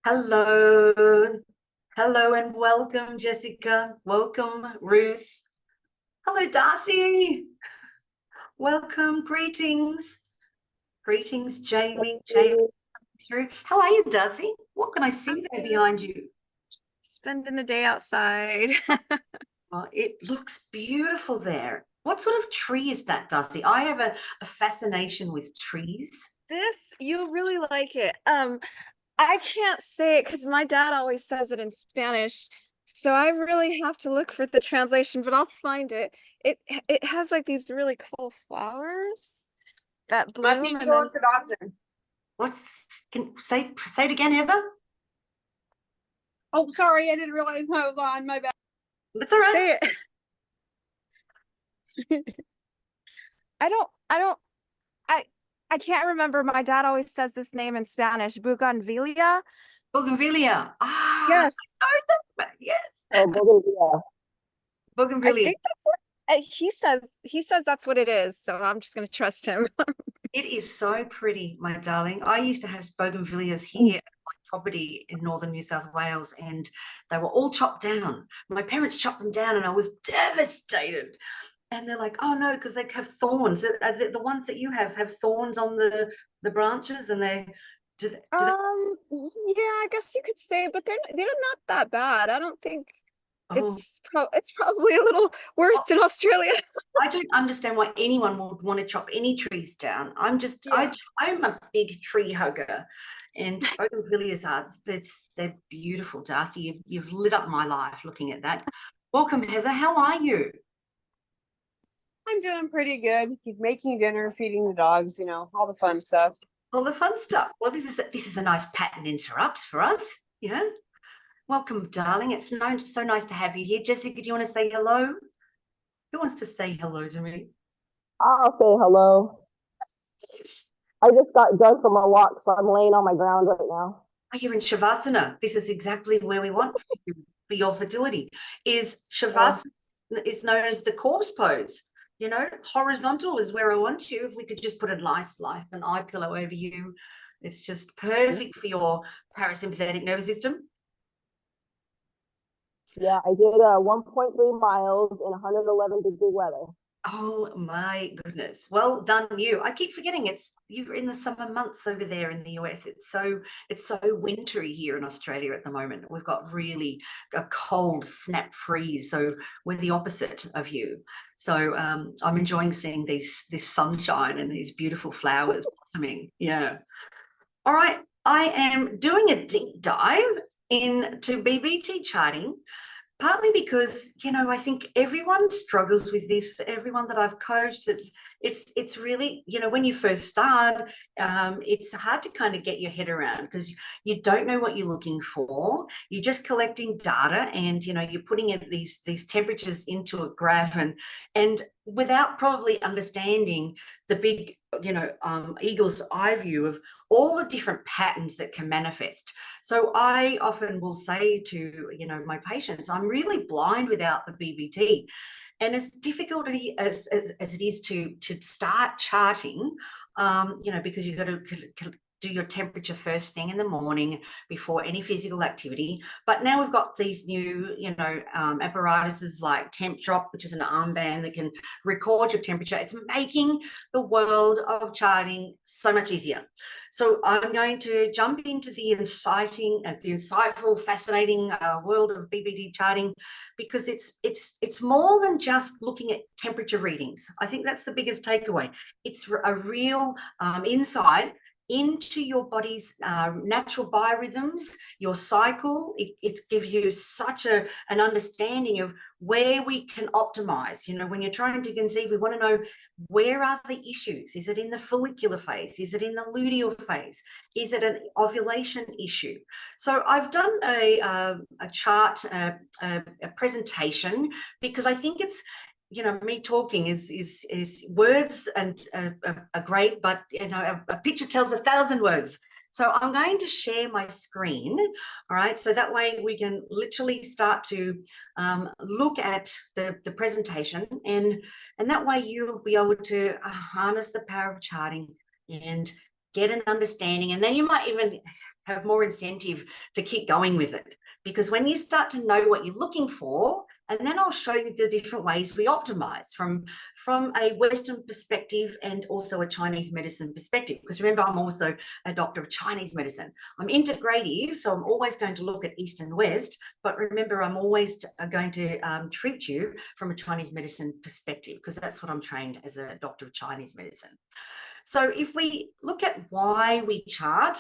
Hello. Hello and welcome, Jessica. Welcome, Ruth. Hello, Darcy. Welcome. Greetings. Greetings, Jamie. Jamie through. How are you, Darcy? What can I see there behind you? Spending the day outside. Oh, it looks beautiful there. What sort of tree is that, Darcy? I have a fascination with trees. You really like it. I can't say it because my dad always says it in Spanish, so I really have to look for the translation, but I'll find it. It has like these really cool flowers that I bloom, think and you're then orthodoxan. Can say it again, Heather? Oh, sorry, I didn't realize I was on. My bad. That's all right. say it. I don't I I can't remember. My dad always says this name in Spanish, Bougainvillea. Bougainvillea. Ah, Yes. I know that. Yes. Oh, Bolivia. I Bougainvillea. think that's what he says that's what it is, so I'm just gonna trust him. It is so pretty, my darling. I used to have bougainvilleas here at my property in northern New South Wales, and they were all chopped down. My parents chopped them down, and I was devastated. And they're like, "Oh no, because they have thorns. The ones that you have thorns on the branches, and they do they? Yeah, I guess you could say, but they're not that bad. I don't think Oh, it's probably a little worse in Australia. I don't understand why anyone would want to chop any trees down. Yeah. I'm a big tree hugger, and bougainvilleas they're beautiful, Darcy. You've lit up my life looking at that. Welcome, Heather. How are you? I'm doing pretty good. Keep making dinner, feeding the dogs, all the fun stuff. All the fun stuff. Well, this is a nice pattern interrupt for us. Yeah. Welcome, darling. So nice to have you here. Jessica, do you want to say hello? Who wants to say hello to me? I'll say hello. I just got done from a walk, so I'm laying on my ground right now. Oh, you're in Shavasana. This is exactly where we want for you for your fertility. Is Shavasana is known as the corpse pose. Horizontal is where I want you. If we could just put a nice like an eye pillow over you, it's just perfect for your parasympathetic nervous system. Yeah, I did 1.3 miles in 111-degree weather. Oh my goodness. Well done you. I keep forgetting you're in the summer months over there in the US. It's so wintry here in Australia at the moment. We've got really a cold snap freeze. So we're the opposite of you. So I'm enjoying seeing this sunshine and these beautiful flowers blossoming. Yeah. All right. I am doing a deep dive into BBT charting. Partly because, I think everyone struggles with this. Everyone that I've coached, it's really, when you first start, it's hard to kind of get your head around because you don't know what you're looking for. You're just collecting data, and you're putting these temperatures into a graph, and without probably understanding the big, eagle's eye view of all the different patterns that can manifest. So I often will say to, my patients, I'm really blind without the BBT. And as difficult as it is to start charting, because you've got to do your temperature first thing in the morning before any physical activity. But now we've got these new, apparatuses like Temp Drop, which is an armband that can record your temperature. It's making the world of charting so much easier. So I'm going to jump into the insightful, fascinating world of BBT charting, because it's more than just looking at temperature readings. I think that's the biggest takeaway. It's a real insight into your body's natural biorhythms, your cycle. It gives you such an understanding of where we can optimize. When you're trying to conceive, we want to know, where are the issues? Is it in the follicular phase? Is it in the luteal phase? Is it an ovulation issue? So I've done a chart, a presentation, because I think it's, me talking is words and are great, but a picture tells 1,000 words. So I'm going to share my screen, all right? So that way we can literally start to look at the presentation, and that way you'll be able to harness the power of charting and get an understanding, and then you might even have more incentive to keep going with it. Because when you start to know what you're looking for, and then I'll show you the different ways we optimize from a Western perspective and also a Chinese medicine perspective. Because remember, I'm also a doctor of Chinese medicine. I'm integrative, so I'm always going to look at East and West, but remember, I'm always going to treat you from a Chinese medicine perspective, because that's what I'm trained as a doctor of Chinese medicine. So if we look at why we chart,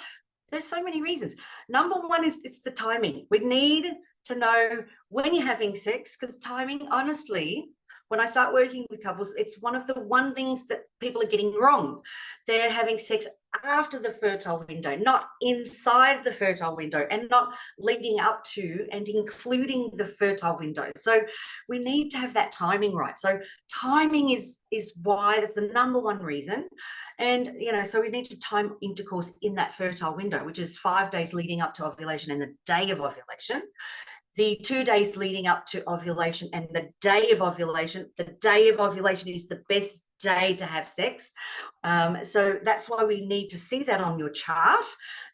there's so many reasons. Number one is it's the timing. We need to know when you're having sex, because timing, honestly, when I start working with couples, it's one of the things that people are getting wrong. They're having sex after the fertile window, not inside the fertile window, and not leading up to and including the fertile window. So we need to have that timing right. So timing is why that's the number one reason. And, so we need to time intercourse in that fertile window, which is 5 days leading up to ovulation and the day of ovulation. The 2 days leading up to ovulation and the day of ovulation. The day of ovulation is the best day to have sex. So that's why we need to see that on your chart.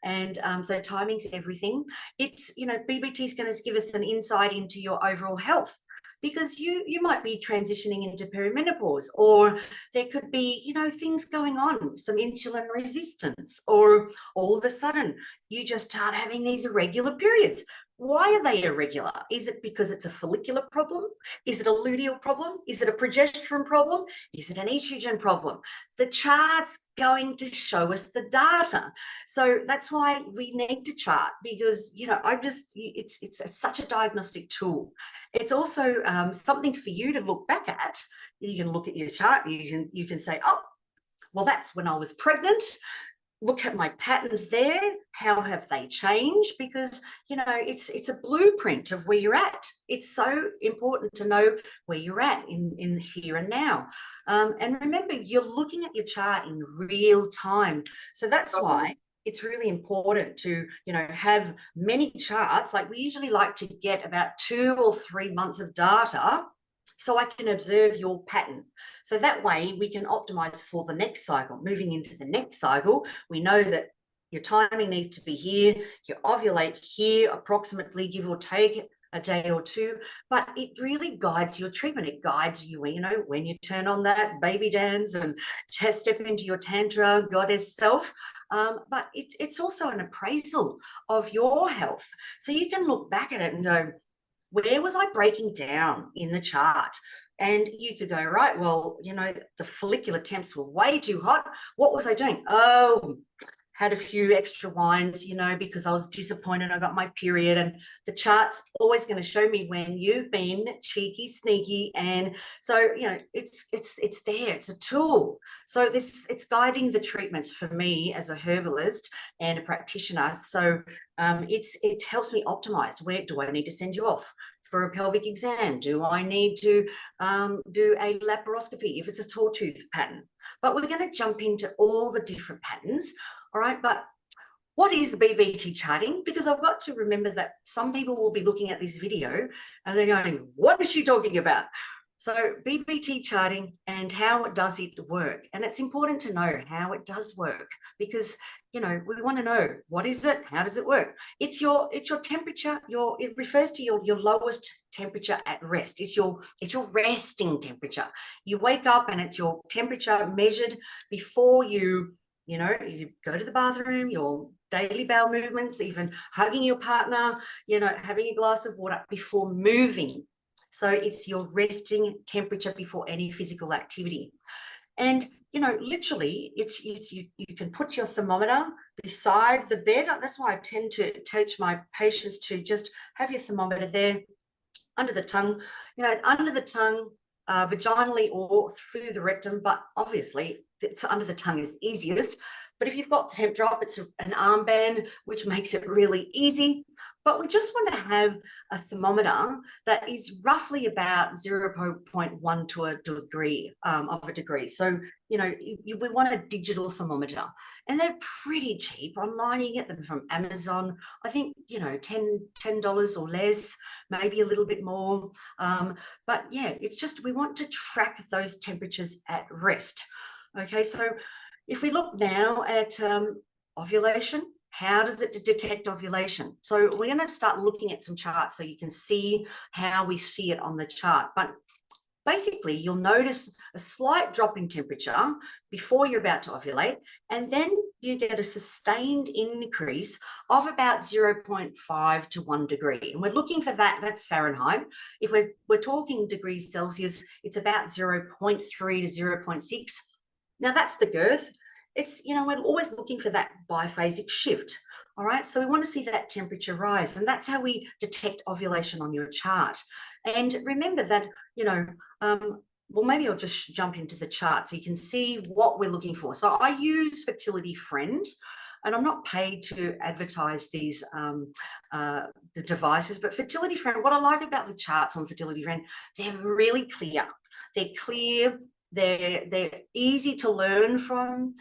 And so timing's everything. It's, BBT is going to give us an insight into your overall health, because you might be transitioning into perimenopause, or there could be, things going on, some insulin resistance, or all of a sudden you just start having these irregular periods. Why are they irregular? Is it because it's a follicular problem? Is it a luteal problem? Is it a progesterone problem? Is it an estrogen problem? The chart's going to show us the data. So that's why we need to chart, because, it's such a diagnostic tool. It's also something for you to look back at. You can look at your chart. You can say, oh, well, that's when I was pregnant. Look at my patterns there. How have they changed? Because, it's a blueprint of where you're at. It's so important to know where you're at in here and now. And remember, you're looking at your chart in real time. So that's why it's really important to, have many charts. Like, we usually like to get about 2 or 3 months of data, so I can observe your pattern. So that way we can optimize for the next cycle. Moving into the next cycle, we know that your timing needs to be here. You ovulate here, approximately, give or take a day or two, but it really guides your treatment. It guides you, when you turn on that baby dance and step into your tantra goddess self. But it's also an appraisal of your health. So you can look back at it and go, where was I breaking down in the chart? And you could go, right, well, the follicular temps were way too hot. What was I doing? Oh, had a few extra wines, because I was disappointed I got my period. And the chart's always going to show me when you've been cheeky, sneaky. And so, it's there. It's a tool. So it's guiding the treatments for me as a herbalist and a practitioner. So it helps me optimize. Where do I need to send you off for a pelvic exam? Do I need to do a laparoscopy if it's a tall tooth pattern? But we're going to jump into all the different patterns. All right, but what is BBT charting? Because I've got to remember that some people will be looking at this video and they're going, what is she talking about? So BBT charting and how does it work? And it's important to know how it does work, because, we want to know, what is it? How does it work? It's your temperature. It refers to your lowest temperature at rest. It's your resting temperature. You wake up and it's your temperature measured before you go to the bathroom, your daily bowel movements, even hugging your partner, having a glass of water before moving. So it's your resting temperature before any physical activity. And, literally, you can put your thermometer beside the bed. That's why I tend to teach my patients to just have your thermometer there under the tongue, vaginally or through the rectum, but obviously it's under the tongue is easiest. But if you've got the temp drop, it's an armband, which makes it really easy. But we just want to have a thermometer that is roughly about 0.1 to a degree of a degree. So, we want a digital thermometer, and they're pretty cheap online. You get them from Amazon. I think, $10 or less, maybe a little bit more. But yeah, it's just, we want to track those temperatures at rest. Okay, so if we look now at ovulation, how does it detect ovulation? So we're going to start looking at some charts so you can see how we see it on the chart. But basically, you'll notice a slight drop in temperature before you're about to ovulate, and then you get a sustained increase of about 0.5 to 1 degree. And we're looking for that. That's Fahrenheit. If we're talking degrees Celsius, it's about 0.3 to 0.6. Now, that's the girth. It's, you know, we're always looking for that biphasic shift. All right, so we want to see that temperature rise, and that's how we detect ovulation on your chart. And remember that, you know, well, maybe I'll just jump into the chart so you can see what we're looking for. So I use Fertility Friend, and I'm not paid to advertise these the devices, but Fertility Friend, what I like about the charts on Fertility Friend, they're really clear. They're clear. They're easy to learn from.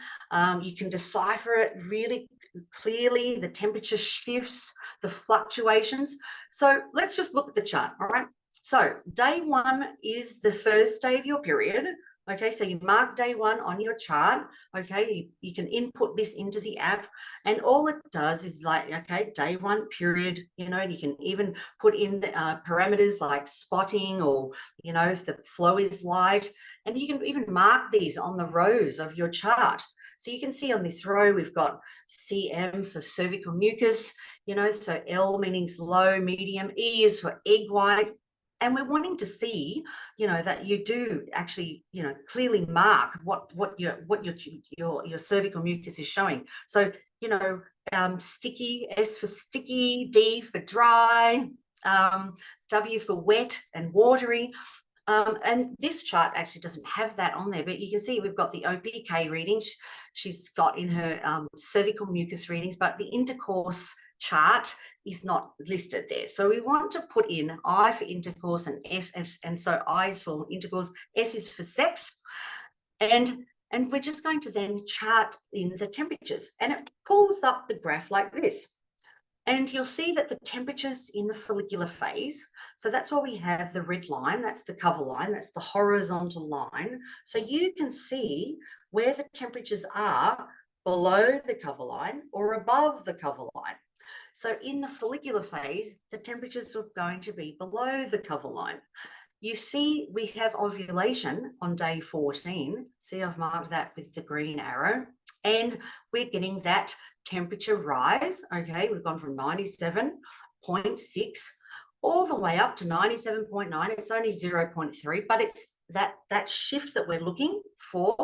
You can decipher it really clearly, the temperature shifts, the fluctuations. So let's just look at the chart, all right? So day 1 is the first day of your period. Okay, so you mark day 1 on your chart. Okay, you can input this into the app, and all it does is like, okay, day 1 period, you know, and you can even put in parameters like spotting, or, you know, if the flow is light, and you can even mark these on the rows of your chart. So you can see on this row, we've got CM for cervical mucus, you know, so L meaning low, medium, E is for egg white. And we're wanting to see, you know, that you do actually, you know, clearly mark what your cervical mucus is showing. So, you know, sticky, S for sticky, D for dry, W for wet and watery. And this chart actually doesn't have that on there, but you can see we've got the OPK readings. She's got in her cervical mucus readings, but the intercourse chart is not listed there. So we want to put in I for intercourse and S, and so I is for intercourse, S is for sex. And we're just going to then chart in the temperatures, and it pulls up the graph like this. And you'll see that the temperatures in the follicular phase, so that's why we have the red line, that's the cover line, that's the horizontal line. So you can see where the temperatures are below the cover line or above the cover line. So in the follicular phase, the temperatures are going to be below the cover line. You see we have ovulation on day 14. See, I've marked that with the green arrow, and we're getting that temperature rise. Okay, we've gone from 97.6 all the way up to 97.9. It's only 0.3, but it's that shift that we're looking for.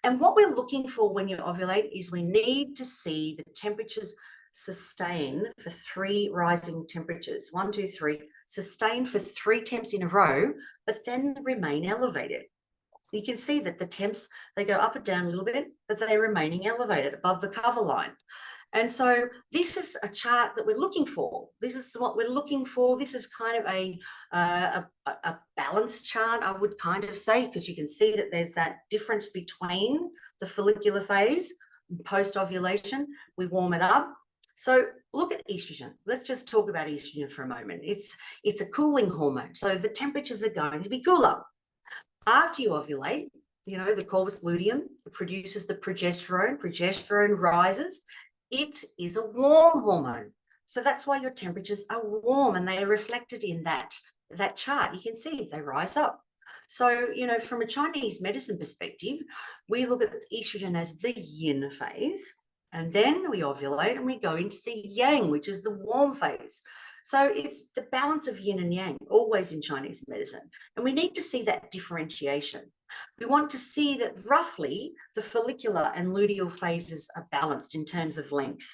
And what we're looking for when you ovulate is we need to see the temperatures sustain for 3 rising temperatures, 1, 2, 3, sustain for 3 temps in a row, but then remain elevated. You can see that the temps, they go up and down a little bit, but they're remaining elevated above the cover line. And so this is a chart that we're looking for. This is what we're looking for. This is kind of a balanced chart, I would kind of say, because you can see that there's that difference between the follicular phase and post-ovulation. We warm it up. So look at estrogen. Let's just talk about estrogen for a moment. It's a cooling hormone. So the temperatures are going to be cooler. After you ovulate, you know, the corpus luteum produces the progesterone. Progesterone rises. It is a warm hormone. So that's why your temperatures are warm, and they are reflected in that chart. You can see they rise up. So, you know, from a Chinese medicine perspective, we look at estrogen as the yin phase, and then we ovulate and we go into the yang, which is the warm phase. So it's the balance of yin and yang, always in Chinese medicine. And we need to see that differentiation. We want to see that roughly the follicular and luteal phases are balanced in terms of length.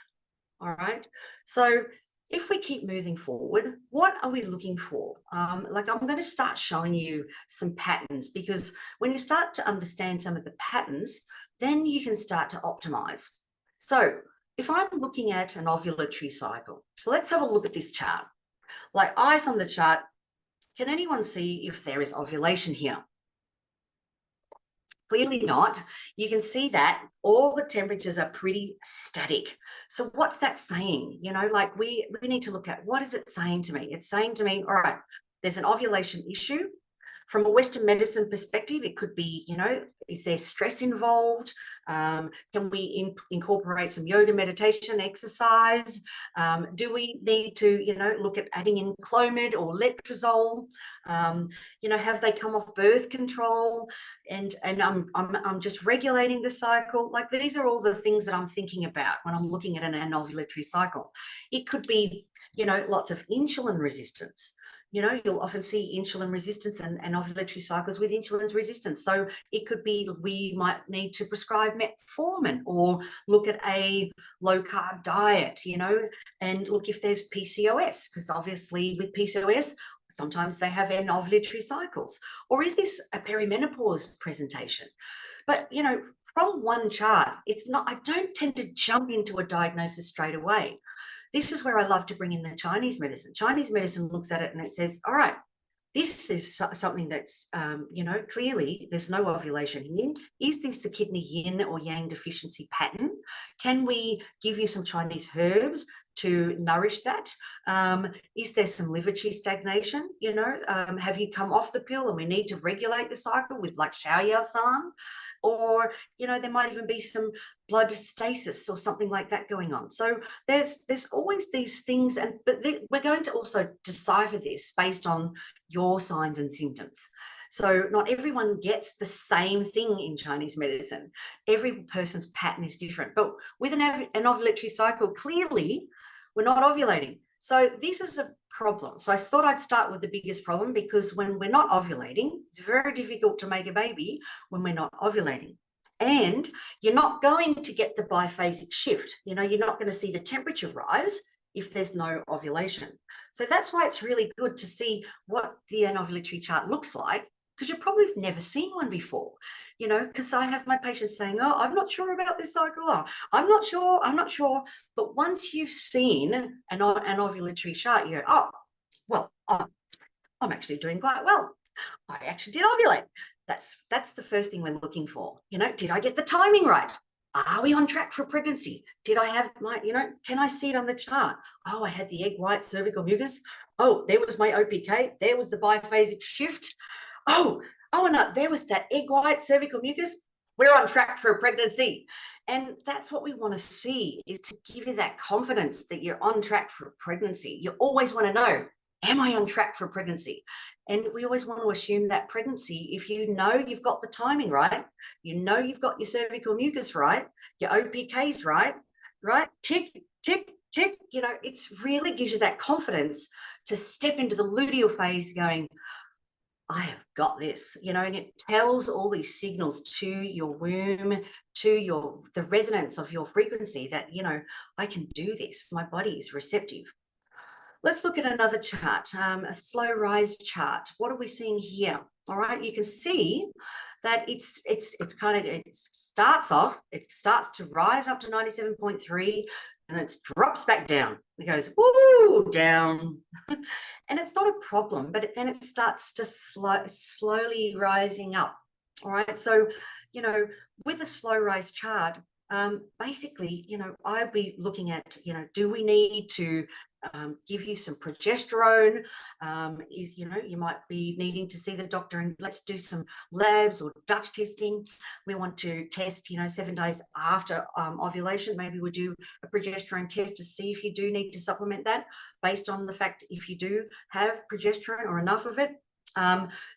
All right. So if we keep moving forward, what are we looking for? Like, I'm going to start showing you some patterns, because when you start to understand some of the patterns, then you can start to optimize. So if I'm looking at an ovulatory cycle, so let's have a look at this chart. Like, eyes on the chart, can anyone see if there is ovulation here? Clearly not. You can see that all the temperatures are pretty static. So what's that saying? You know, like, we need to look at, what is it saying to me? It's saying to me, all right, there's an ovulation issue. From a Western medicine perspective, it could be, you know, is there stress involved? Can we incorporate some yoga, meditation, exercise? Do we need to, you know, look at adding in Clomid or letrozole? You know, have they come off birth control? And I'm just regulating the cycle. Like, these are all the things that I'm thinking about when I'm looking at an ovulatory cycle. It could be, you know, lots of insulin resistance. You know, you'll often see insulin resistance and ovulatory cycles with insulin resistance. So it could be we might need to prescribe metformin or look at a low carb diet, you know, and look if there's PCOS, because obviously with PCOS, sometimes they have anovulatory cycles. Or is this a perimenopause presentation? But, you know, from one chart, it's not, I don't tend to jump into a diagnosis straight away. This is where I love to bring in the Chinese medicine. Chinese medicine looks at it and it says, all right, this is something that's, you know, clearly there's no ovulation here. Is this a kidney yin or yang deficiency pattern? Can we give you some Chinese herbs to nourish that? Is there some liver qi stagnation? You know, have you come off the pill and we need to regulate the cycle with like Xiaoyao-san? Or, you know, there might even be some blood stasis or something like that going on. So there's always these things, but we're going to also decipher this based on your signs and symptoms. So not everyone gets the same thing in Chinese medicine. Every person's pattern is different. But with an ovulatory cycle, clearly we're not ovulating. So this is a problem. So I thought I'd start with the biggest problem, because when we're not ovulating, it's very difficult to make a baby when we're not ovulating. And you're not going to get the biphasic shift. You know, you're not going to see the temperature rise if there's no ovulation. So that's why it's really good to see what the anovulatory chart looks like, because you probably have never seen one before, you know, because I have my patients saying, oh, I'm not sure about this cycle. Oh, I'm not sure. But once you've seen an ovulatory chart, you go, oh, well, I'm actually doing quite well. I actually did ovulate. That's the first thing we're looking for. You know, did I get the timing right? Are we on track for pregnancy? Did I have my, you know, can I see it on the chart? Oh, I had the egg white cervical mucus. Oh, there was my OPK. There was the biphasic shift. Oh, and there was that egg white cervical mucus. We're on track for a pregnancy. And that's what we want to see, is to give you that confidence that you're on track for a pregnancy. You always want to know, am I on track for pregnancy? And we always want to assume that pregnancy, if you know you've got the timing right, you know you've got your cervical mucus right, your OPK's right, tick, tick, tick, you know, it's really gives you that confidence to step into the luteal phase going, I have got this, you know, and it tells all these signals to your womb, to the resonance of your frequency that, you know, I can do this. My body is receptive. Let's look at another chart, a slow rise chart. What are we seeing here? All right, you can see that it starts to rise up to 97.3, and it drops back down. It goes, woo, down. And it's not a problem, but then it starts to slowly rising up. All right, so, you know, with a slow rise chart, basically, you know, I'd be looking at, you know, do we need to give you some progesterone? You know, you might be needing to see the doctor and let's do some labs or Dutch testing. We want to test, you know, 7 days after ovulation. Maybe we do a progesterone test to see if you do need to supplement that based on the fact if you do have progesterone or enough of it.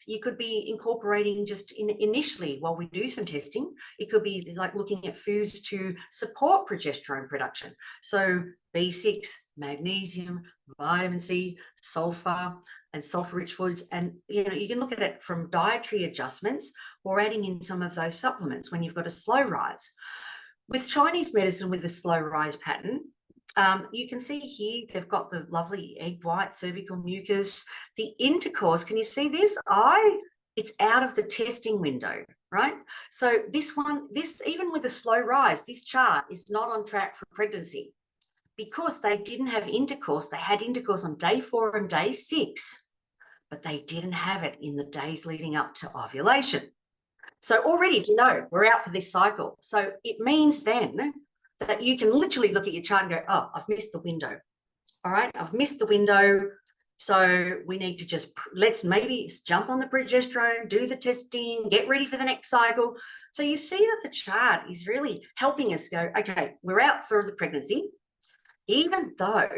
You could be incorporating just initially while we do some testing. It could be like looking at foods to support progesterone production. So B6, magnesium, vitamin C, sulfur, and sulfur-rich foods. And, you know, you can look at it from dietary adjustments or adding in some of those supplements when you've got a slow rise. With Chinese medicine, with a slow rise pattern, you can see here they've got the lovely egg white cervical mucus, the intercourse. Can you see this? It's out of the testing window, right? So this even with a slow rise, this chart is not on track for pregnancy because they didn't have intercourse. They had intercourse on day 4 and day 6, but they didn't have it in the days leading up to ovulation. So already, you know, we're out for this cycle. So it means then that you can literally look at your chart and go, oh, I've missed the window. All right, I've missed the window. So we need to just, let's maybe jump on the progesterone, do the testing, get ready for the next cycle. So you see that the chart is really helping us go, okay, we're out for the pregnancy, even though,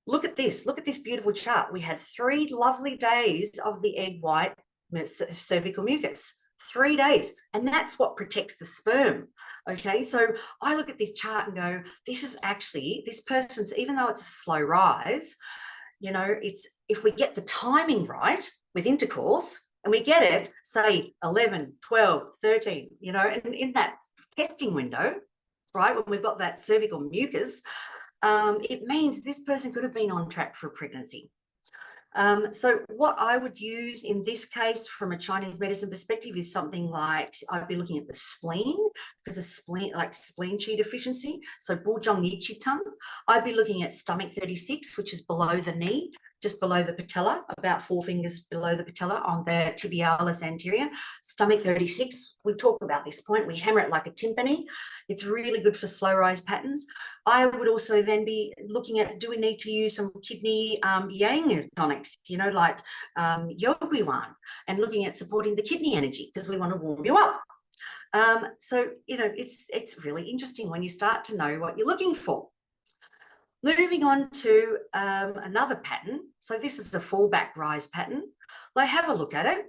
look at this beautiful chart. We had 3 lovely days of the egg white cervical mucus. 3 days, and that's what protects the sperm. Okay, so I look at this chart and go, this is actually, this person's, even though it's a slow rise, you know, it's, if we get the timing right with intercourse and we get it, say 11, 12, 13, you know, and in that testing window, right, when we've got that cervical mucus, it means this person could have been on track for a pregnancy. So what I would use in this case from a Chinese medicine perspective is something like, I'd be looking at the spleen, because the spleen, like spleen qi deficiency, so buzhong yi qi tang. I'd be looking at stomach 36, which is below the knee, just below the patella, about 4 fingers below the patella on the tibialis anterior. Stomach 36, we talk about this point, we hammer it like a timpani. It's really good for slow rise patterns. I would also then be looking at, do we need to use some kidney yang tonics, you know, like yoguiwan, and looking at supporting the kidney energy because we want to warm you up. So, you know, it's really interesting when you start to know what you're looking for. Moving on to another pattern. So this is the full back rise pattern. Like, have a look at it.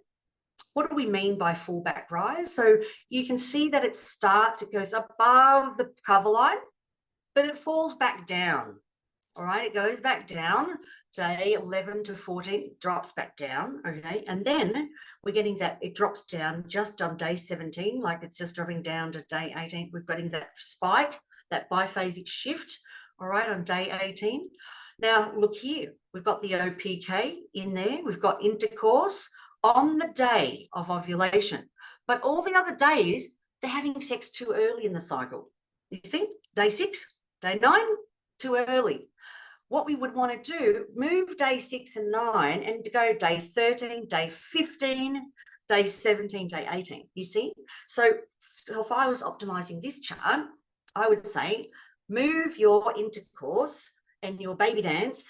What do we mean by full back rise? So you can see that it starts, it goes above the cover line, but it falls back down. All right, it goes back down, day 11 to 14, drops back down, okay? And then we're getting that, it drops down just on day 17, like it's just dropping down to day 18. We're getting that spike, that biphasic shift, all right, on day 18. Now, look here, we've got the OPK in there, we've got intercourse on the day of ovulation, but all the other days, they're having sex too early in the cycle. You see, day 6, day 9, too early. What we would want to do, move day 6 and 9 and go day 13, day 15, day 17, day 18, you see? So if I was optimizing this chart, I would say move your intercourse and your baby dance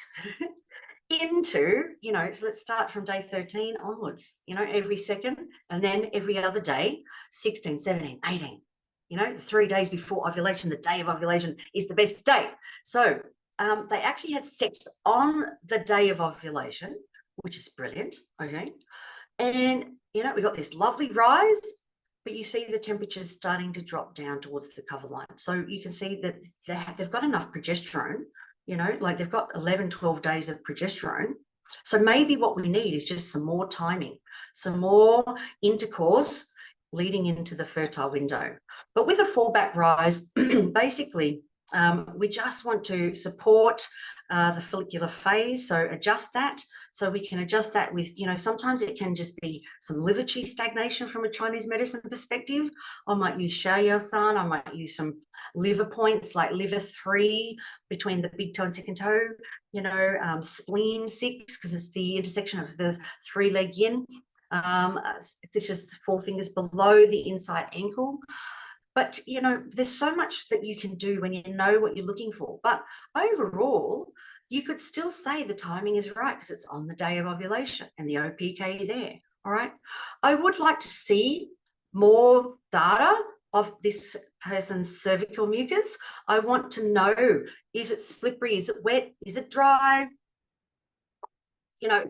into, you know, so let's start from day 13 onwards, you know, every second, and then every other day, 16, 17, 18, you know, the 3 days before ovulation, the day of ovulation is the best day. So they actually had sex on the day of ovulation, which is brilliant, okay? And, you know, we got this lovely rise, but you see the temperatures starting to drop down towards the cover line. So you can see that they've got enough progesterone, you know, like they've got 11, 12 days of progesterone. So maybe what we need is just some more timing, some more intercourse leading into the fertile window. But with a fallback rise, basically, we just want to support the follicular phase, so adjust that. So we can adjust that with, you know, sometimes it can just be some liver qi stagnation from a Chinese medicine perspective. I might use Xiaoyasan, I might use some liver points like liver 3 between the big toe and second toe, you know, spleen 6, because it's the intersection of the 3-leg yin. It's just 4 fingers below the inside ankle. But, you know, there's so much that you can do when you know what you're looking for. But overall, you could still say the timing is right because it's on the day of ovulation and the OPK there, all right? I would like to see more data of this person's cervical mucus. I want to know, is it slippery? Is it wet? Is it dry? You know,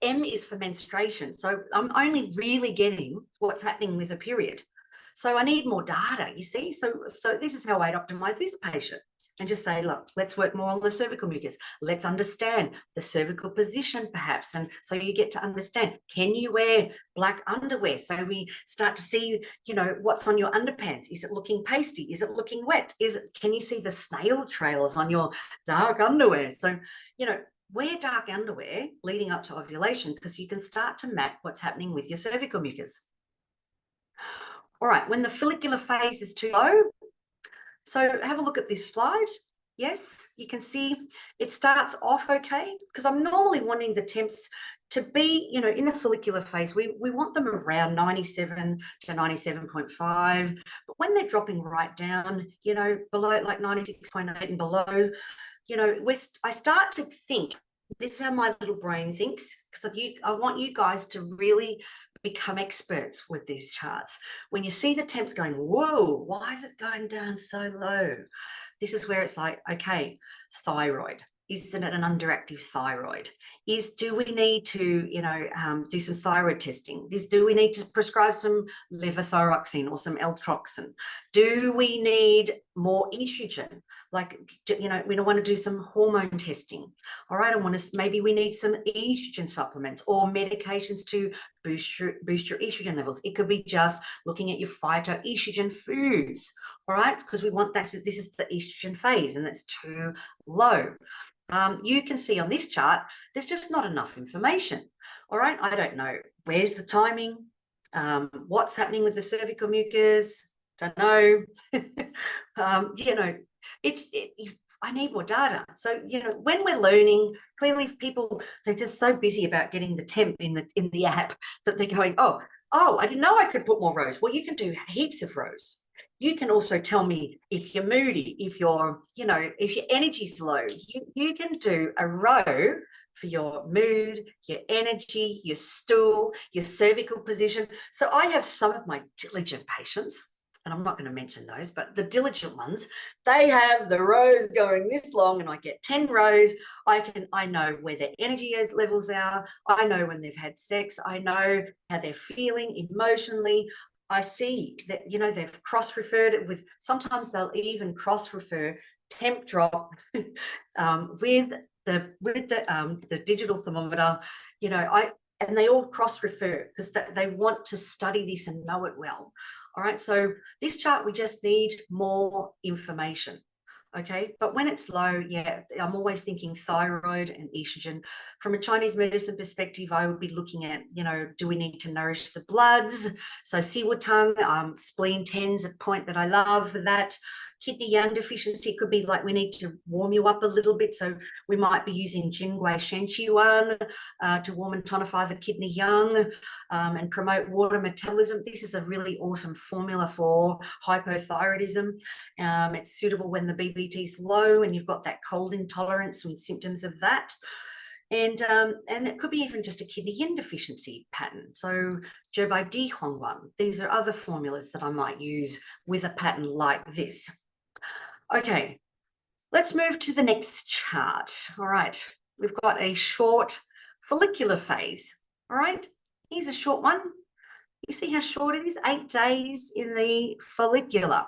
M is for menstruation. So I'm only really getting what's happening with a period. So I need more data, you see? So this is how I'd optimize this patient and just say, look, let's work more on the cervical mucus. Let's understand the cervical position perhaps. And so you get to understand, can you wear black underwear? So we start to see, you know, what's on your underpants. Is it looking pasty? Is it looking wet? Can you see the snail trails on your dark underwear? So, you know, wear dark underwear leading up to ovulation because you can start to map what's happening with your cervical mucus. All right, when the follicular phase is too low, so have a look at this slide. Yes, you can see it starts off okay because I'm normally wanting the temps to be, you know, in the follicular phase, we want them around 97 to 97.5, but when they're dropping right down, you know, below like 96.8 and below, you know, I start to think, This is how my little brain thinks, because I want you guys to really become experts with these charts. When you see the temps going, whoa, why is it going down so low? This is where it's like, okay, thyroid. Isn't it an underactive thyroid? Do we need to, do some thyroid testing? Do we need to prescribe some levothyroxine or some L-troxin? Do we need more estrogen? Like, we don't want to do some hormone testing. All right, maybe we need some estrogen supplements or medications to boost your estrogen levels. It could be just looking at your phytoestrogen foods. All right, because we want that. This is the estrogen phase, and that's too low. You can see on this chart, there's just not enough information. All right, I don't know. Where's the timing? What's happening with the cervical mucus? Don't know. I need more data. So, when we're learning, clearly people, they're just so busy about getting the temp in the app that they're going, oh, I didn't know I could put more rows. Well, you can do heaps of rows. You can also tell me if you're moody, if your energy's low. You can do a row for your mood, your energy, your stool, your cervical position. So I have some of my diligent patients, and I'm not going to mention those, but the diligent ones, they have the rows going this long, and I get 10 rows. I know where their energy levels are. I know when they've had sex. I know how they're feeling emotionally. I see that, they've cross-referred it with, sometimes they'll even cross-refer temp drop with the digital thermometer, and they all cross-refer because they want to study this and know it well. All right, so this chart, we just need more information. Okay, but when it's low, I'm always thinking thyroid and estrogen. From a Chinese medicine perspective, I would be looking at, do we need to nourish the bloods? So Siwa tongue, spleen 10's a point that I love for that. Kidney yang deficiency could be like we need to warm you up a little bit. So we might be using Jingui Shenqiuan to warm and tonify the kidney yang and promote water metabolism. This is a really awesome formula for hypothyroidism. It's suitable when the BBT is low and you've got that cold intolerance and symptoms of that. And it could be even just a kidney yin deficiency pattern. So Zhebai Di Huangwan, these are other formulas that I might use with a pattern like this. Okay, let's move to the next chart. All right, we've got a short follicular phase. All right, here's a short one. You see how short it is? 8 days in the follicular.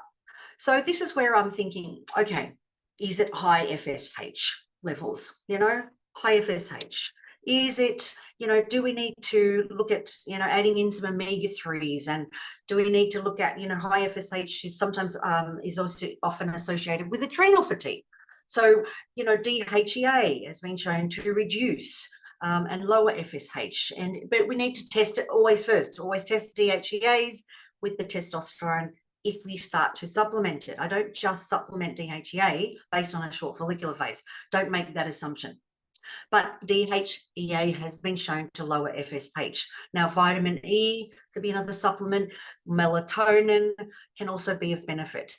So this is where I'm thinking, okay, is it high FSH levels? High FSH. Is it, do we need to look at, adding in some omega-3s, and do we need to look at, high FSH is sometimes is also often associated with adrenal fatigue. So, DHEA has been shown to reduce and lower FSH, but we need to test it always first. Always test DHEAs with the testosterone if we start to supplement it. I don't just supplement DHEA based on a short follicular phase. Don't make that assumption. But DHEA has been shown to lower FSH. Now, vitamin E could be another supplement. Melatonin can also be of benefit.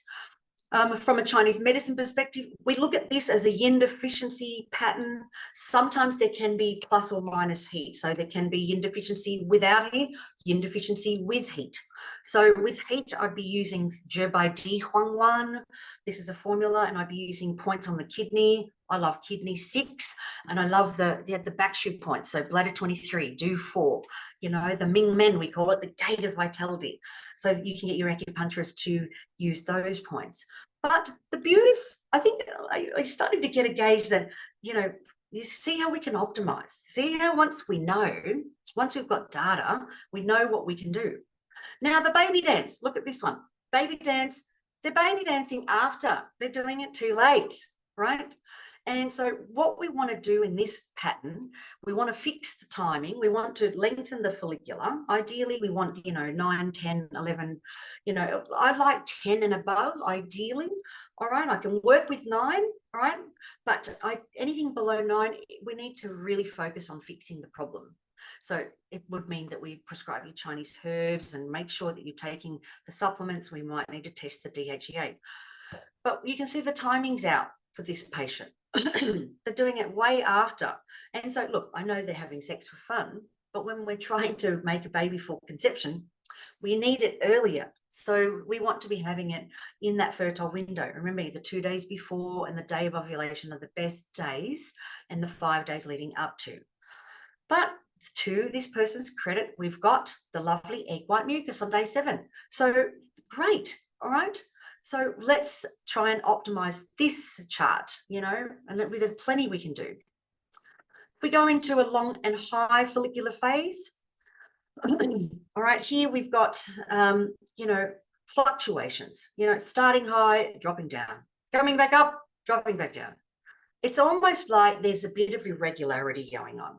From a Chinese medicine perspective, we look at this as a yin deficiency pattern. Sometimes there can be plus or minus heat. So there can be yin deficiency without heat, yin deficiency with heat. So with heat, I'd be using Zhebai Di Huangwan. This is a formula, and I'd be using points on the kidney. I love kidney 6, and I love the backshoe points. So bladder 23, do 4. The Ming Men, we call it the gate of vitality. So that you can get your acupuncturist to use those points. But the beauty, I think I started to get a gauge that, you see how we can optimize. See how once we've got data, we know what we can do. Now, the baby dance, look at this one. Baby dance, they're baby dancing after. They're doing it too late, right? And so what we want to do in this pattern, we want to fix the timing. We want to lengthen the follicular. Ideally, we want, 9, 10, 11, I like 10 and above, ideally. All right, I can work with 9, all right? But anything below 9, we need to really focus on fixing the problem. So it would mean that we prescribe you Chinese herbs and make sure that you're taking the supplements. We might need to test the DHEA. But you can see the timing's out for this patient. they're doing it way after. And so, look, I know they're having sex for fun, but when we're trying to make a baby for conception, we need it earlier. So we want to be having it in that fertile window. Remember, the 2 days before and the day of ovulation are the best days, and the 5 days leading up to. But to this person's credit, we've got the lovely egg white mucus on day 7. So great, all right? So let's try and optimize this chart, you know, and there's plenty we can do. If we go into a long and high follicular phase, all right, here we've got, you know, fluctuations, you know, starting high, dropping down, coming back up, dropping back down. It's almost like there's a bit of irregularity going on.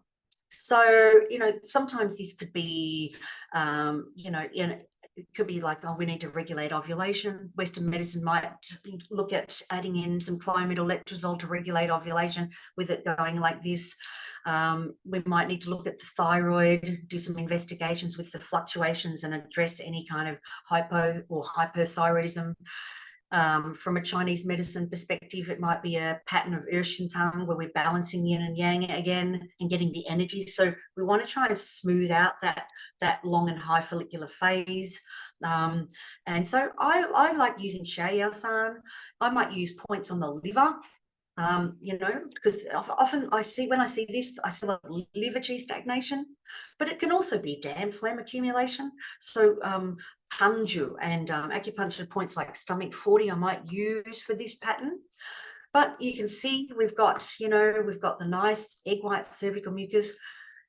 So, you know, sometimes this could be, you know, it could be like, oh, we need to regulate ovulation. Western medicine might look at adding in some clomid or letrozole to regulate ovulation with it going like this. We might need to look at the thyroid, do some investigations with the fluctuations and address any kind of hypo or hyperthyroidism. From a Chinese medicine perspective, it might be a pattern of Tang where we're balancing yin and yang again and getting the energy. So we want to try and smooth out that long and high follicular phase. And so I like using San. I might use points on the liver. You know, because often when I see this, I see like liver qi stagnation, but it can also be damn phlegm accumulation. So Hanju and acupuncture points like stomach 40 I might use for this pattern. But you can see we've got, you know, we've got the nice egg white cervical mucus.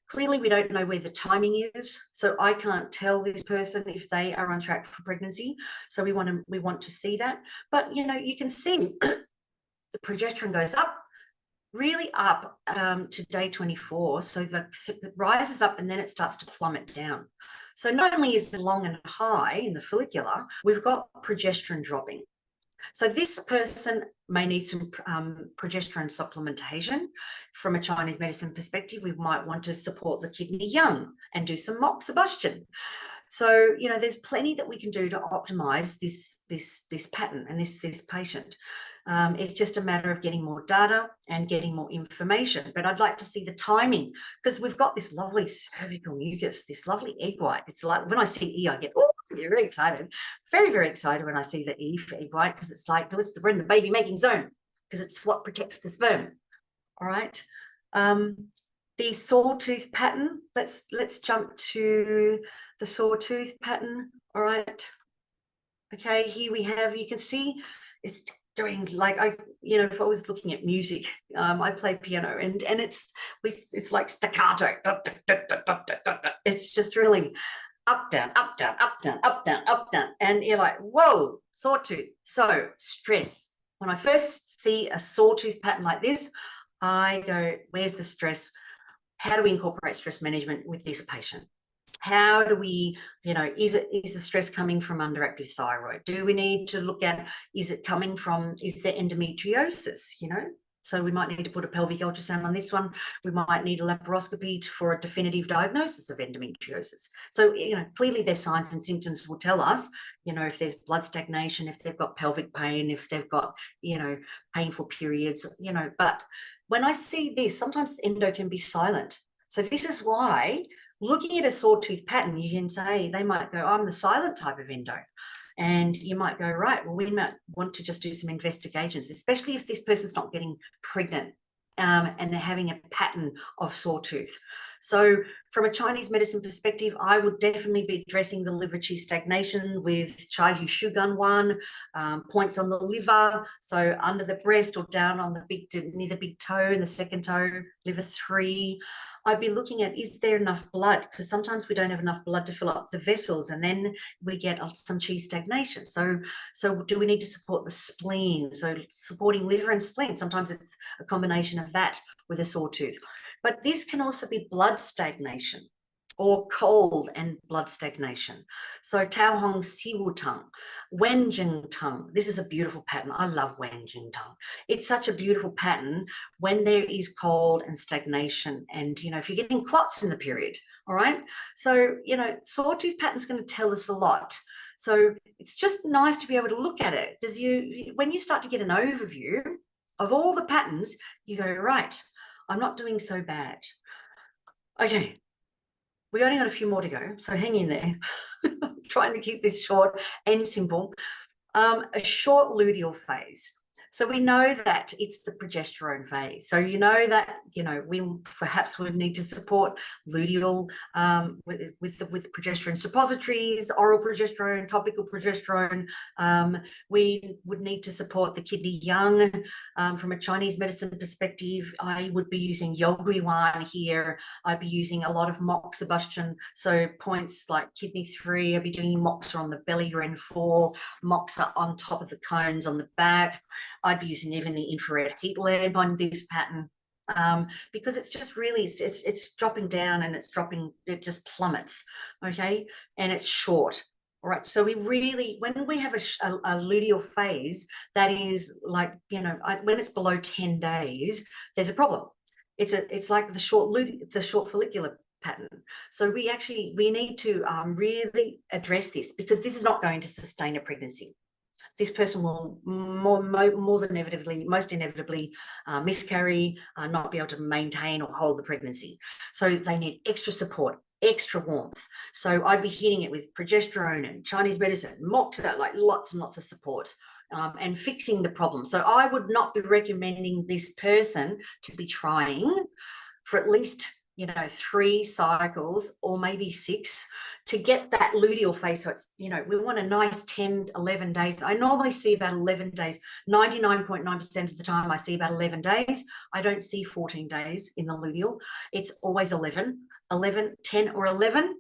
Clearly, we don't know where the timing is, so I can't tell this person if they are on track for pregnancy. So we want to see that. But you know, you can see the progesterone goes up, really up to day 24. So it rises up and then it starts to plummet down. So not only is it long and high in the follicular, we've got progesterone dropping. So this person may need some progesterone supplementation. From a Chinese medicine perspective, we might want to support the kidney yang and do some moxibustion. So, you know, there's plenty that we can do to optimize this pattern and this patient. It's just a matter of getting more data and getting more information. But I'd like to see the timing, because we've got this lovely cervical mucus, this lovely egg white. It's like when I see E, I get very excited, very, very excited when I see the E for egg white, because it's like we're in the baby making zone, because it's what protects the sperm. All right. The sawtooth pattern, let's jump to the sawtooth pattern. All right. Okay, here we have, you can see it's doing like, you know, if I was looking at music, I play piano and it's like staccato. It's just really up, down, up, down, up, down, up, down, up, down. And you're like, whoa, sawtooth. So stress. When I first see a sawtooth pattern like this, I go, where's the stress? How do we incorporate stress management with this patient? How do we, you know, is the stress coming from underactive thyroid? Do we need to look at, is there endometriosis, you know? So we might need to put a pelvic ultrasound on this one. We might need a laparoscopy for a definitive diagnosis of endometriosis. So, you know, clearly their signs and symptoms will tell us, you know, if there's blood stagnation, if they've got pelvic pain, if they've got, you know, painful periods, you know. But when I see this, sometimes endo can be silent. So this is why looking at a sawtooth pattern, you can say, they might go, I'm the silent type of endo. And you might go, right, well, we might want to just do some investigations, especially if this person's not getting pregnant and they're having a pattern of sawtooth. So from a Chinese medicine perspective, I would definitely be addressing the liver qi stagnation with Chai Hu Shugan 1, points on the liver, so under the breast or down on the near the big toe and the second toe, liver 3. I'd be looking at, is there enough blood? Because sometimes we don't have enough blood to fill up the vessels and then we get some qi stagnation. So do we need to support the spleen? So supporting liver and spleen, sometimes it's a combination of that with a sawtooth. But this can also be blood stagnation or cold and blood stagnation. So Tao Hong Siwu Tang, Wen Jing Tang. This is a beautiful pattern. I love Wen Jing Tang. It's such a beautiful pattern when there is cold and stagnation. And, you know, if you're getting clots in the period, all right? So, you know, sawtooth pattern is going to tell us a lot. So it's just nice to be able to look at it, because when you start to get an overview, of all the patterns, you go, right, I'm not doing so bad. Okay, we only got a few more to go, so hang in there. I'm trying to keep this short and simple. A short luteal phase. So we know that it's the progesterone phase. So you know that, you know, we perhaps would need to support luteal with progesterone suppositories, oral progesterone, topical progesterone. We would need to support the kidney young. From a Chinese medicine perspective, I would be using Yogui-wan here. I'd be using a lot of moxibustion. So points like kidney 3, I'd be doing moxa on the belly, Ren4, moxa on top of the cones on the back. I'd be using even the infrared heat lamp on this pattern, because it's just really, it's dropping down and it's dropping, it just plummets, okay? And it's short. All right, so we really, when we have a luteal phase, that is like, you know, when it's below 10 days, there's a problem. It's like the short follicular pattern. So we need to really address this, because this is not going to sustain a pregnancy. This person will most inevitably miscarry, not be able to maintain or hold the pregnancy. So they need extra support, extra warmth. So I'd be hitting it with progesterone and Chinese medicine, moxa, like lots and lots of support, and fixing the problem. So I would not be recommending this person to be trying for at least, you know, 3 cycles or maybe 6 to get that luteal phase. So it's, you know, we want a nice 10, 11 days. I normally see about 11 days. 99.9% of the time I see about 11 days. I don't see 14 days in the luteal. It's always 11, 10 or 11,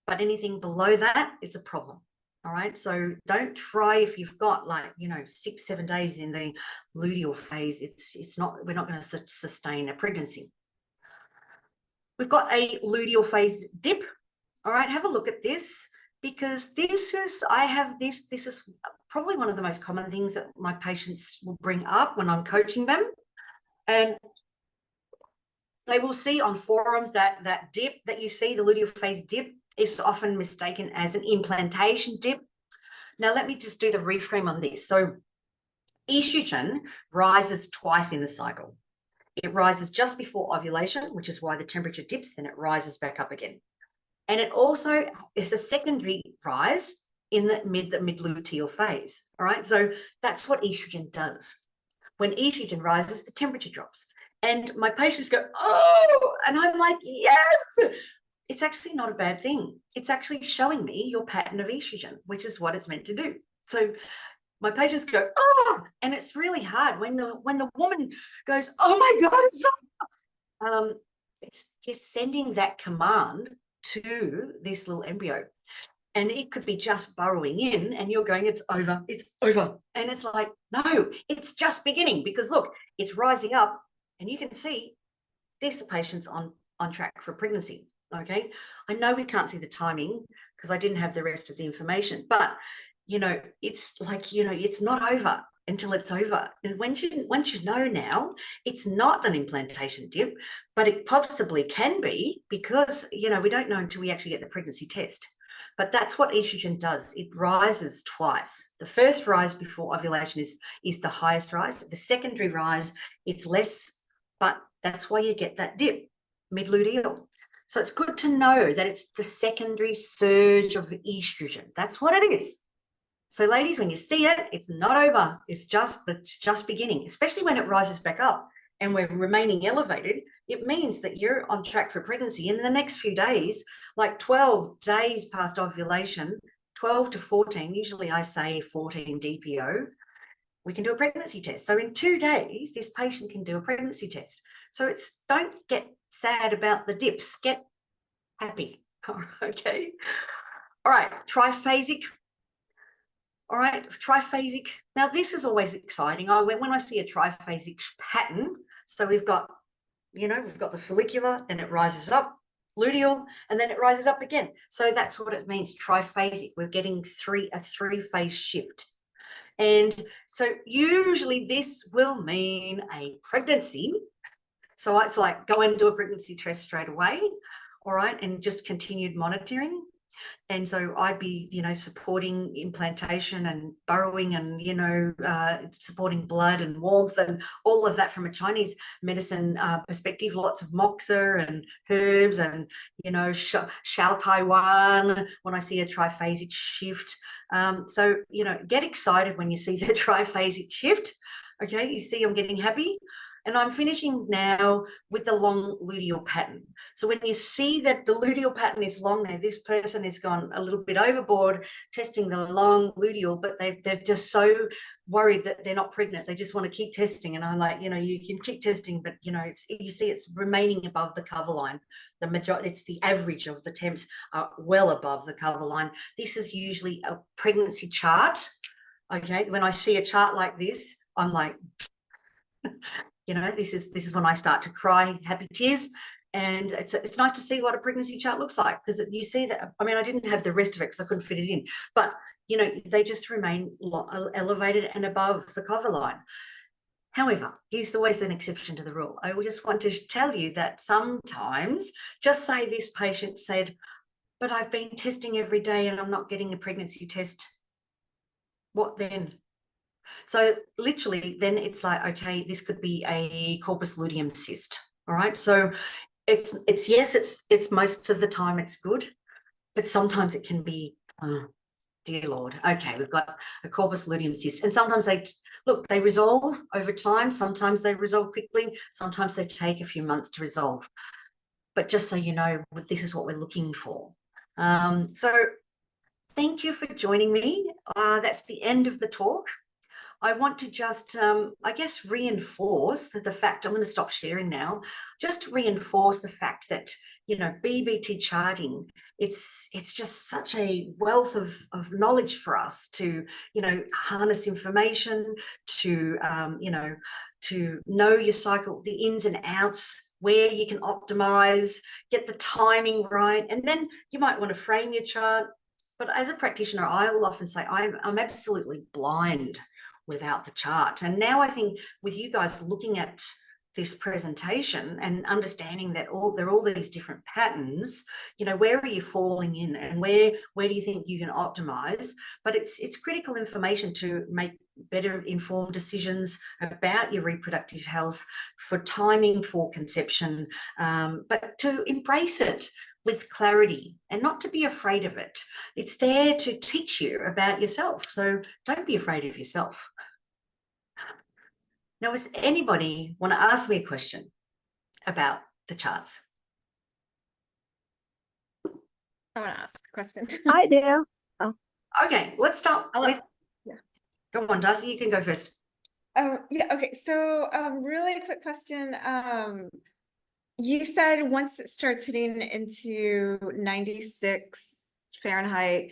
but anything below that, it's a problem. All right, so don't try if you've got, like, you know, 6, 7 days in the luteal phase. It's not, we're not going to sustain a pregnancy. We've got a luteal phase dip. All right, have a look at this, because this is probably one of the most common things that my patients will bring up when I'm coaching them. And they will see on forums that dip that you see, the luteal phase dip, is often mistaken as an implantation dip. Now, let me just do the reframe on this. So estrogen rises twice in the cycle. It rises just before ovulation, which is why the temperature dips, then it rises back up again. And it also is a secondary rise in the mid luteal phase. All right, so that's what estrogen does. When estrogen rises, the temperature drops. And my patients go, oh, and I'm like, yes. It's actually not a bad thing. It's actually showing me your pattern of estrogen, which is what it's meant to do. So my patients go, oh, and it's really hard when the woman goes, oh my God, it's so, it's sending that command to this little embryo. And it could be just burrowing in and you're going, it's over, it's over. And it's like, no, it's just beginning, because look, it's rising up and you can see this patient's on track for pregnancy. Okay, I know we can't see the timing because I didn't have the rest of the information, but you know, it's like, you know, it's not over until it's over. And once you know now, it's not an implantation dip, but it possibly can be, because, you know, we don't know until we actually get the pregnancy test. But that's what estrogen does. It rises twice. The first rise before ovulation is the highest rise. The secondary rise, it's less, but that's why you get that dip, mid-luteal. So it's good to know that it's the secondary surge of estrogen. That's what it is. So ladies, when you see it, it's not over. It's just beginning, especially when it rises back up and we're remaining elevated. It means that you're on track for pregnancy in the next few days, like 12 days past ovulation, 12 to 14, usually I say 14 DPO, we can do a pregnancy test. So in 2 days, this patient can do a pregnancy test. So don't get sad about the dips, get happy. Okay. All right, triphasic. All right, triphasic. Now, this is always exciting. When I see a triphasic pattern, so we've got, you know, we've got the follicular, then it rises up, luteal, and then it rises up again. So that's what it means, triphasic. We're getting a three-phase shift. And so usually this will mean a pregnancy. So it's like go and do a pregnancy test straight away, all right, and just continued monitoring. And so I'd be, supporting implantation and burrowing and, supporting blood and warmth and all of that from a Chinese medicine perspective, lots of moxa and herbs and, Shao Taiwan when I see a triphasic shift. So, get excited when you see the triphasic shift. Okay, you see I'm getting happy. And I'm finishing now with the long luteal pattern. So when you see that the luteal pattern is long now, this person has gone a little bit overboard testing the long luteal, but they're just so worried that they're not pregnant. They just want to keep testing. And I'm like, you can keep testing, but, you see it's remaining above the cover line. The majority, it's the average of the temps are well above the cover line. This is usually a pregnancy chart. Okay, when I see a chart like this, I'm like, this is when I start to cry happy tears. And it's nice to see what a pregnancy chart looks like, because you see that. I mean, I didn't have the rest of it because I couldn't fit it in, but they just remain elevated and above the cover line. However, here's always an exception to the rule. I just want to tell you that sometimes, just say this patient said, but I've been testing every day and I'm not getting a pregnancy test. What then? So literally then it's like, okay, this could be a corpus luteum cyst. All right. So it's most of the time it's good, but sometimes it can be, oh, dear Lord. Okay, we've got a corpus luteum cyst. And sometimes they resolve over time. Sometimes they resolve quickly. Sometimes they take a few months to resolve. But just so you know, this is what we're looking for. So thank you for joining me. That's the end of the talk. I want to just, reinforce the fact, I'm going to stop sharing now, just reinforce the fact that, BBT charting, it's just such a wealth of knowledge for us to, harness information, to, to know your cycle, the ins and outs, where you can optimize, get the timing right. And then you might want to frame your chart. But as a practitioner, I will often say I'm absolutely blind without the chart. And now I think with you guys looking at this presentation and understanding that there are all these different patterns, where are you falling in and where do you think you can optimize? But it's critical information to make better informed decisions about your reproductive health, for timing for conception, but to embrace it with clarity and not to be afraid of it. It's there to teach you about yourself. So don't be afraid of yourself. Now, does anybody want to ask me a question about the charts? I want to ask a question. I do. Oh. Okay, let's start with, Go on, Darcy, you can go first. Yeah, okay. So really quick question. You said once it starts hitting into 96 Fahrenheit,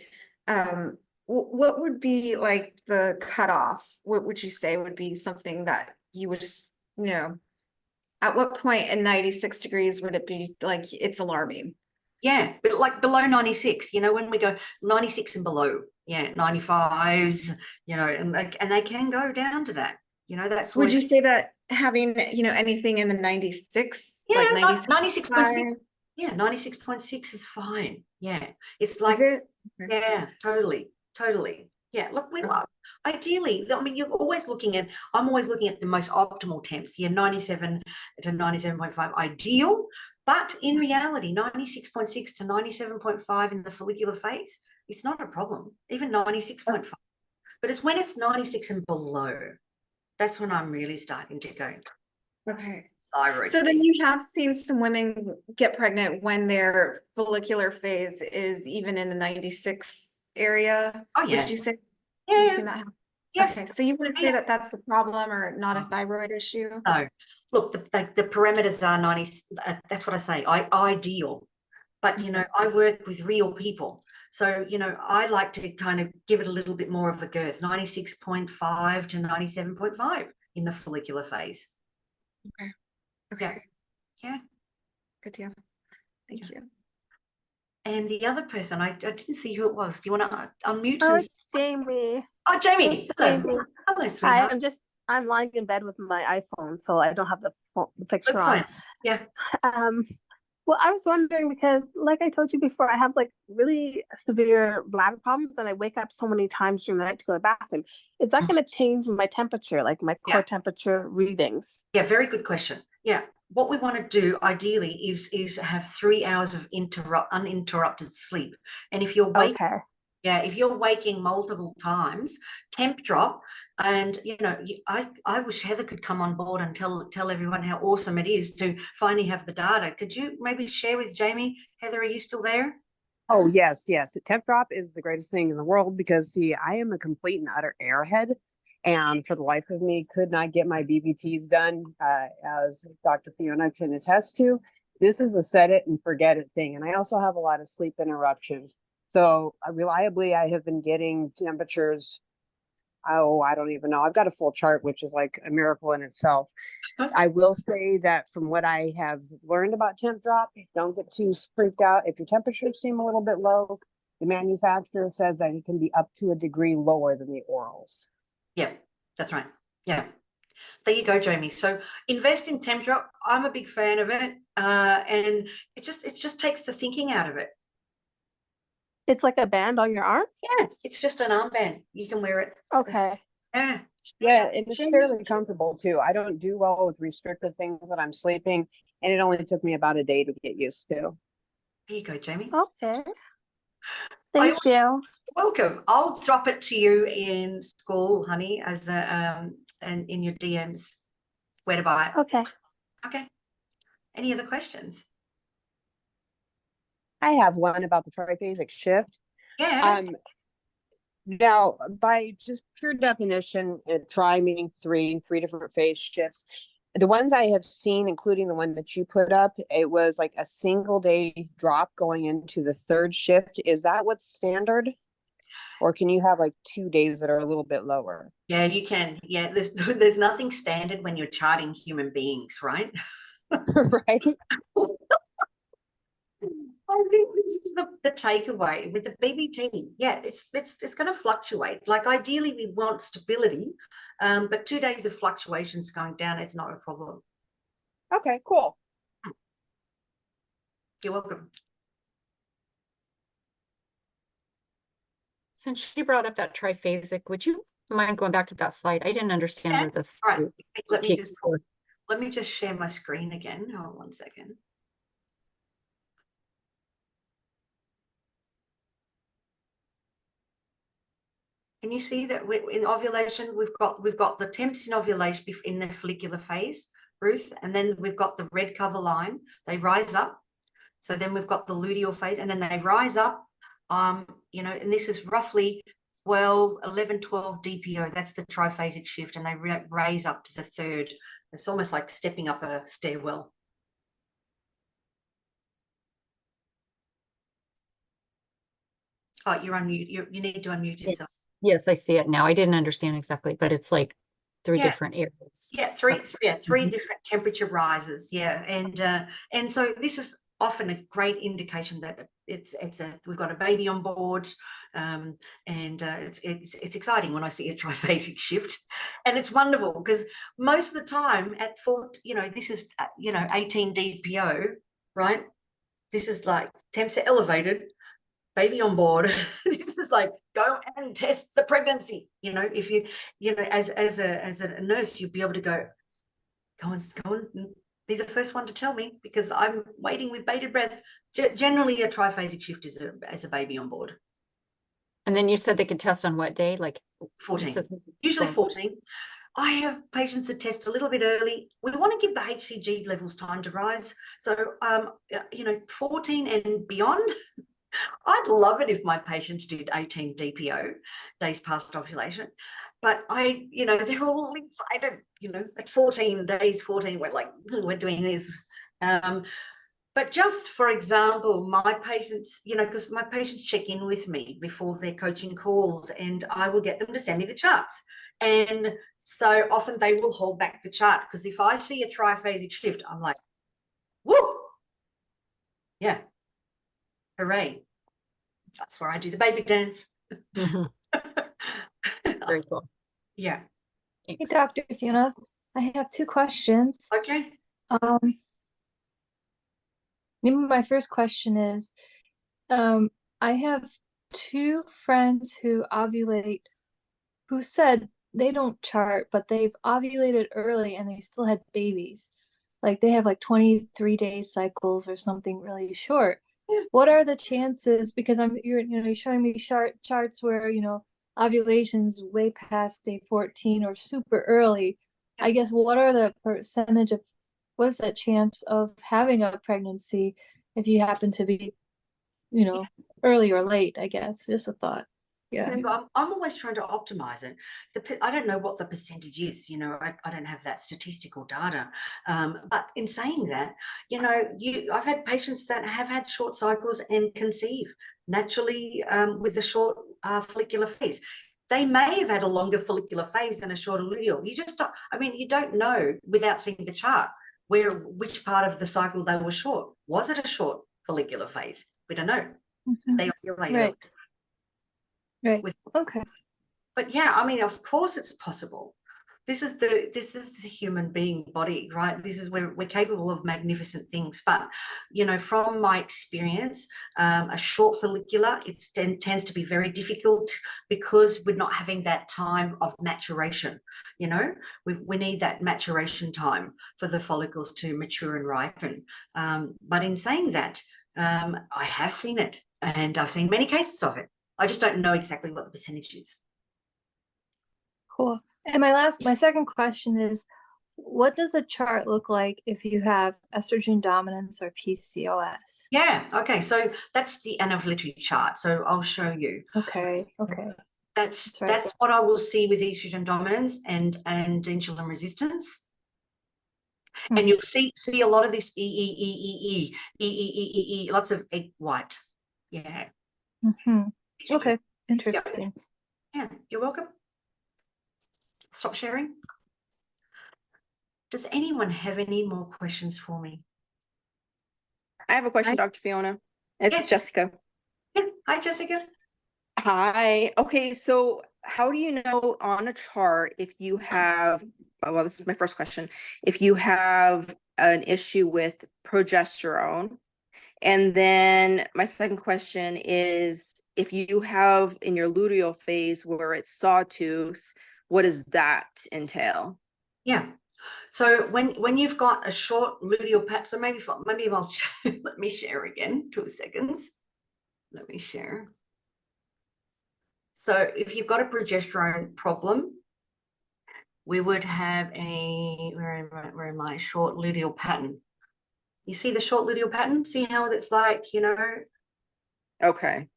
what would be like the cutoff? What would you say would be something that you would, at what point in 96 degrees would it be like it's alarming? Yeah, but like below 96, when we go 96 and below, 95s, and they can go down to that. That's would you say that having, anything in the 96, like 96.6? Yeah, 96.6 is fine. Yeah, it's like, is it? Yeah, totally. Yeah, look, ideally, I mean, I'm always looking at the most optimal temps. 97 to 97.5 ideal, but in reality, 96.6 to 97.5 in the follicular phase, it's not a problem, even 96.5. But it's when it's 96 and below, that's when I'm really starting to go. Okay. Thyroid. So then you have seen some women get pregnant when their follicular phase is even in the 96 area. Oh, yeah. Would you say? Yeah. You've seen that happen? Yeah. Okay, so you wouldn't say that that's a problem or not a thyroid issue? No. Look, the parameters are 90. That's what I say. Ideal, but I work with real people, so I like to kind of give it a little bit more of a girth. 96.5 to 97.5 in the follicular phase. Okay. Yeah. Good deal. Thank you. And the other person, I didn't see who it was. Do you want to unmute? Oh, it's Jamie. Oh, Jamie. Hello. Jamie. Hello, sweetheart. Hi, I'm lying in bed with my iPhone, so I don't have the picture That's on. fine. Yeah. Well, I was wondering because, like I told you before, I have like really severe bladder problems, and I wake up so many times during the night to go to the bathroom. Is that going to change my temperature, like my core temperature readings? Yeah, very good question. Yeah. What we want to do ideally is have 3 hours of uninterrupted sleep. And if you're waking, if you're waking multiple times, temp drop. And I wish Heather could come on board and tell everyone how awesome it is to finally have the data. Could you maybe share with Jamie? Heather, are you still there? Oh, yes. Temp drop is the greatest thing in the world because, see, I am a complete and utter airhead. And for the life of me, could not get my BBTs done, as Dr. Fiona can attest to. This is a set it and forget it thing. And I also have a lot of sleep interruptions. So reliably, I have been getting temperatures. Oh, I don't even know. I've got a full chart, which is like a miracle in itself. I will say that from what I have learned about temp drop, don't get too freaked out. If your temperatures seem a little bit low, the manufacturer says that it can be up to a degree lower than the orals. Yeah, that's right. Yeah. There you go, Jamie. So invest in temp drop. I'm a big fan of it. And it just takes the thinking out of it. It's like a band on your arm? Yeah, it's just an armband. You can wear it. Okay. Yeah. Yeah, it's fairly comfortable too. I don't do well with restrictive things when I'm sleeping, and it only took me about a day to get used to. There you go, Jamie. Okay. Thank you. Welcome. I'll drop it to you in school, honey, as a and in your DMs where to buy it. Okay. Okay. Any other questions? I have one about the triphasic shift. Yeah. Now, by just pure definition, tri meaning three different phase shifts. The ones I have seen, including the one that you put up, it was like a single day drop going into the third shift. Is that what's standard? Or can you have like 2 days that are a little bit lower? Yeah, you can. Yeah, there's nothing standard when you're charting human beings, right? Right. I think this is the takeaway with the BBT. Yeah, it's going to fluctuate. Like ideally, we want stability, but 2 days of fluctuations going down is not a problem. Okay, cool. You're welcome. Since you brought up that triphasic, would you mind going back to that slide? I didn't understand where the All right. peaks were. Let me just share my screen again. Hold on 1 second. Can you see that in ovulation we've got the temps in ovulation in the follicular phase, Ruth, and then we've got the red cover line. They rise up. So then we've got the luteal phase, and then they rise up. And this is roughly 11, 12 DPO. That's the triphasic shift, and they raise up to the third. It's almost like stepping up a stairwell. Oh, you're on mute. You need to unmute yourself. Yes, I see it now. I didn't understand exactly, but it's like three different areas. Yeah, three different temperature rises. Yeah, and so this is often a great indication that we've got a baby on board, and it's exciting when I see a triphasic shift, and it's wonderful because most of the time at 4, this is 18 DPO, right? This is like temps are elevated. Baby on board. This is like go and test the pregnancy. If you as a nurse, you'd be able to go and be the first one to tell me because I'm waiting with bated breath. Generally, a triphasic shift is as a baby on board. And then you said they could test on what day? Like 14. Usually 14. I have patients that test a little bit early. We want to give the HCG levels time to rise. So 14 and beyond. I'd love it if my patients did 18 DPO, days past ovulation, but they're all excited, at 14 days, 14, we're doing this. But just for example, my patients, because my patients check in with me before their coaching calls and I will get them to send me the charts. And so often they will hold back the chart because if I see a triphasic shift, I'm like, woo, yeah. Hooray. That's where I do the baby dance. Mm-hmm. Very cool. Yeah. Hey, Dr. Fiona, I have 2 questions. Okay. maybe my first question is, I have two friends who ovulate who said they don't chart, but they've ovulated early and they still had babies. Like they have like 23-day cycles or something really short. What are the chances? Because you're showing me charts where, ovulation's way past day 14 or super early. I guess what are the percentage of what is that chance of having a pregnancy if you happen to be, early or late, I guess. Just a thought. Yeah. Remember, I'm always trying to optimize it. I don't know what the percentage is, I don't have that statistical data. But in saying that, I've had patients that have had short cycles and conceive naturally with a short follicular phase. They may have had a longer follicular phase and a shorter luteal. You just don't, you don't know without seeing the chart which part of the cycle they were short. Was it a short follicular phase? We don't know. They ovulate Right. Right. early. Okay. But yeah, of course it's possible. This is the human being body, right? This is where we're capable of magnificent things. But, from my experience, a short follicular, it tends to be very difficult because we're not having that time of maturation. We need that maturation time for the follicles to mature and ripen. But in saying that, I have seen it and I've seen many cases of it. I just don't know exactly what the percentage is. Cool. And my second question is, what does a chart look like if you have estrogen dominance or PCOS? Yeah, okay, so that's the anovulatory chart. So I'll show you. Okay. That's right. what I will see with estrogen dominance and insulin resistance. And you'll see a lot of this lots of egg white. Yeah. Okay, interesting. Yeah, you're welcome. Stop sharing. Does anyone have any more questions for me? I have a question, Dr. Fiona. It's Yes. Jessica. Yeah. Hi, Jessica. Hi. Okay, so how do you know on a chart if you have, well, this is my first question, if you have an issue with progesterone? And then my second question is, if you have in your luteal phase where it's sawtooth, what does that entail? Yeah. So when you've got a short luteal pattern, so maybe I'll let me share again. 2 seconds. Let me share. So if you've got a progesterone problem, we would have where am I? Short luteal pattern. You see the short luteal pattern? See how it's like, Okay.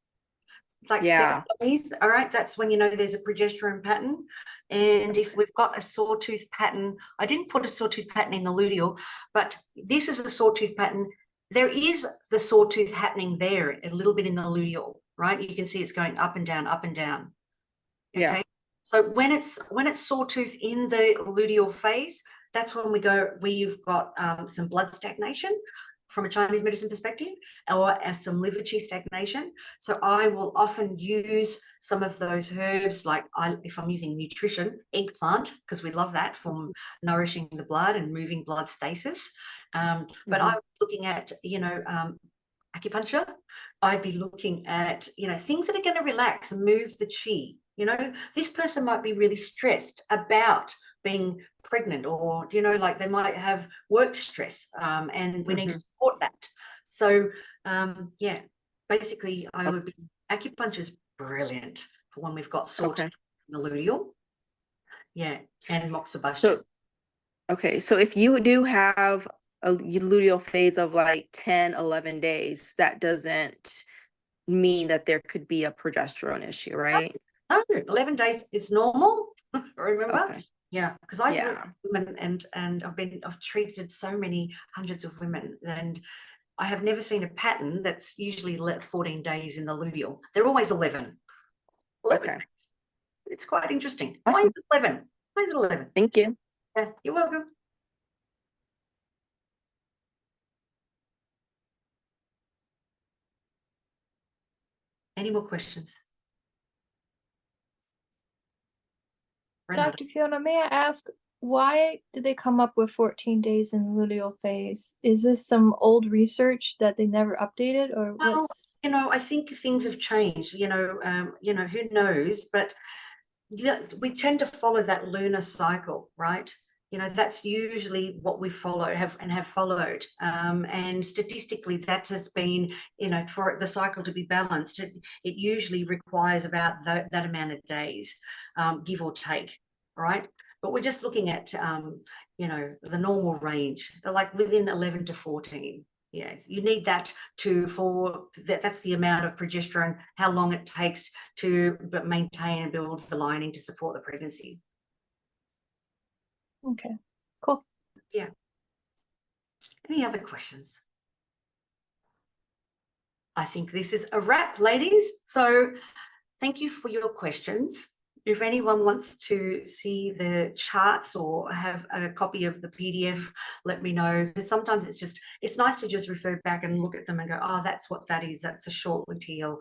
like Yeah. 7 days. All right, that's when there's a progesterone pattern. And if we've got a sawtooth pattern, I didn't put a sawtooth pattern in the luteal, but this is a sawtooth pattern. There is the sawtooth happening there a little bit in the luteal, right? You can see it's going up and down, up and down. Okay. Yeah. So when it's sawtooth in the luteal phase, that's when we've got some blood stagnation from a Chinese medicine perspective, or some liver qi stagnation. So I will often use some of those herbs, like if I'm using nutrition, eggplant, because we love that for nourishing the blood and moving blood stasis. But I'm looking at, acupuncture. I'd be looking at, things that are going to relax and move the qi. This person might be really stressed about being pregnant, or like they might have work stress, and we need to support that. So yeah, basically I would be, acupuncture is brilliant for when we've got salt in the luteal. Yeah, and moxibustion. So if you do have a luteal phase of like 10, 11 days, that doesn't mean that there could be a progesterone issue, right? No, 11 days is normal. Remember? Okay. Yeah, because I've worked with women and I've treated so many hundreds of women, and I have never seen a pattern that's usually 14 days in the luteal. They're always 11. Okay. It's quite interesting. Awesome. Why is it 11? Why is it 11? Thank you. Yeah, you're welcome. Any more questions? Dr. Fiona, may I ask, why did they come up with 14 days in luteal phase? Is this some old research that they never updated, or Well, what's? I think things have changed, who knows, but we tend to follow that lunar cycle, right? That's usually what we have followed. And statistically, that has been, for the cycle to be balanced, it usually requires about that amount of days, give or take, right? But we're just looking at, the normal range, like within 11 to 14. Yeah, you need that that's the amount of progesterone, how long it takes to maintain and build the lining to support the pregnancy. Okay, cool. Yeah. Any other questions? I think this is a wrap, ladies. So thank you for your questions. If anyone wants to see the charts or have a copy of the PDF, let me know. Because sometimes it's nice to just refer back and look at them and go, oh, that's what that is. That's a short luteal.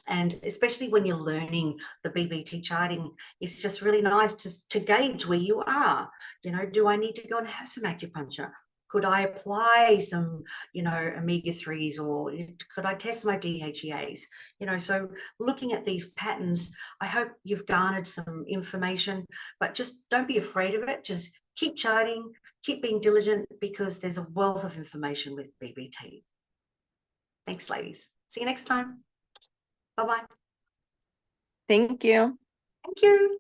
And especially when you're learning the BBT charting, it's just really nice to gauge where you are. Do I need to go and have some acupuncture? Could I apply some, omega-3s, or could I test my DHEAs? So looking at these patterns, I hope you've garnered some information, but just don't be afraid of it. Just keep charting, keep being diligent, because there's a wealth of information with BBT. Thanks, ladies. See you next time. Bye-bye. Thank you. Thank you.